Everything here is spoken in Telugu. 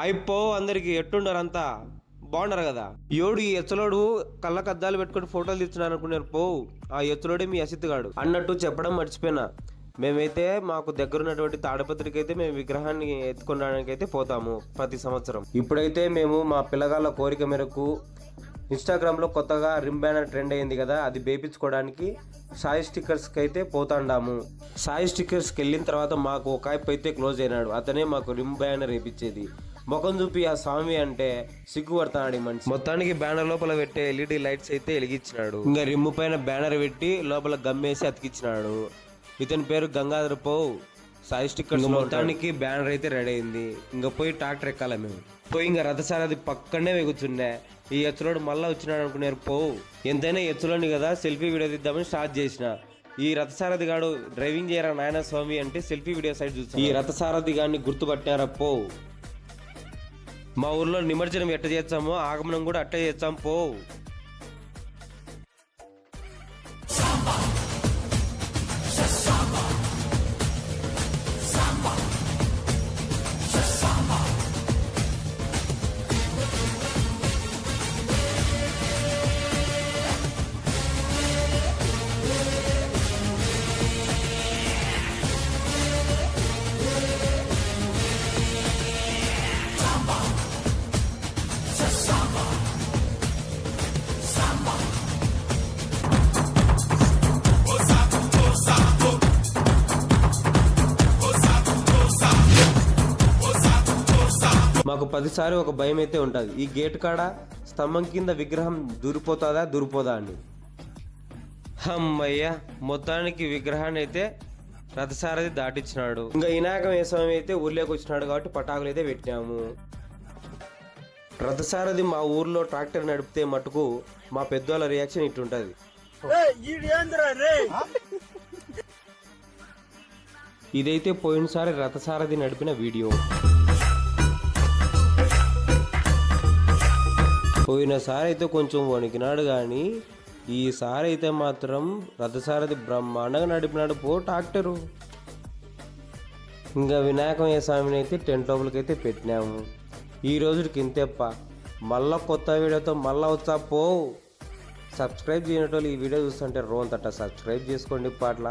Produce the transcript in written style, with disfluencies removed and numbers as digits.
అయిపో అందరికి ఎట్టుండరంతా బాగున్నారు కదా. ఏడు ఈ ఎచ్చలోడు కళ్ళకు అద్దాలు పెట్టుకుని ఫోటోలు తీస్తున్నారు అనుకున్నారు. పో ఆ ఎచ్చలోడే మీ అసిత్ గాడు అన్నట్టు చెప్పడం మర్చిపోయినా. మేమైతే మాకు దగ్గరున్నటువంటి తాడిపత్రికి అయితే మేము విగ్రహాన్ని ఎత్తుకోవడానికి అయితే పోతాము ప్రతి సంవత్సరం. ఇప్పుడైతే మేము మా పిల్లగాళ్ళ కోరిక మేరకు ఇన్స్టాగ్రామ్లో కొత్తగా రిమ్ బ్యానర్ ట్రెండ్ అయింది కదా, అది వేయించుకోవడానికి సాయి స్టిక్కర్స్కి అయితే పోతాండాము. సాయి స్టిక్కర్స్కి వెళ్ళిన తర్వాత మాకు ఒక అయిపు అయితే క్లోజ్ అయినాడు. అతనే మాకు రిమ్ బ్యానర్ వేయించేది. ముఖం చూపి ఆ స్వామి అంటే సిగ్గుపడతాడు మనిషి. మొత్తానికి బ్యానర్ లోపల పెట్టే ఎల్ఈడి లైట్స్ అయితే వెలిగించినాడు. ఇంకా రిమ్ పైన బ్యానర్ పెట్టి లోపల గమ్మేసి అతికిచ్చినాడు. ఇతని పేరు గంగాధర్ పో సాయి స్టిక్కర్స్. మొత్తానికి బ్యానర్ అయితే రెడీ అయింది. ఇంకా పోయి ట్రాక్టర్ ఎక్కాలి మేము. పోయి ఇంకా రథసారథి పక్కనే వెగుచుండే. ఈ ఎత్తులోడు మళ్ళీ వచ్చినాడు అనుకున్నారు. పో ఎంతైనా ఎత్తులోని కదా సెల్ఫీ వీడియో తీద్దామని స్టార్ట్ చేసిన. ఈ రథసారథి గాడు డ్రైవింగ్ చేయరా నాయన స్వామి అంటే సెల్ఫీ వీడియో సైడ్ చూసి ఈ రథసారథి గారిని గుర్తుపట్టారా. పో మా ఊర్లో నిమజ్జనం ఎట్ట చేస్తామో ఆగమనం కూడా అట్ట చేస్తాం. పో మాకు 10 సార్లు ఒక భయం అయితే ఉంటుంది. ఈ గేట్ కాడ స్తంభం కింద విగ్రహం దూరిపోదా అని. అమ్మయ్య మొత్తానికి విగ్రహాన్ని అయితే రథసారథి దాటించినాడు. ఇంకా వినాయక స్వామి అయితే ఊర్లోకి వచ్చినాడు కాబట్టి పటాకులు అయితే పెట్టినాము. రథసారథి మా ఊర్లో ట్రాక్టర్ నడిపితే మటుకు మా పెద్దవాళ్ళ రియాక్షన్ ఇట్టుంటది. ఇదైతే పోయినసారి రథసారథి నడిపిన వీడియో. పోయినసారి అయితే కొంచెం వణికినాడు కానీ ఈసారి అయితే మాత్రం రథసారథి బ్రహ్మాండంగా నడిపినాడు పో ట్రాక్టరు. ఇంకా వినాయక స్వామిని అయితే టెంట్ లోపలికి అయితే పెట్టినాము. ఈ రోజుకి ఇంతేప్ప. మళ్ళా కొత్త వీడియోతో మళ్ళా వచ్చా పో. సబ్స్క్రైబ్ చేయనటోళ్ళు ఈ వీడియో చూస్తుంటే రోంతట సబ్స్క్రైబ్ చేసుకోండి పాటల.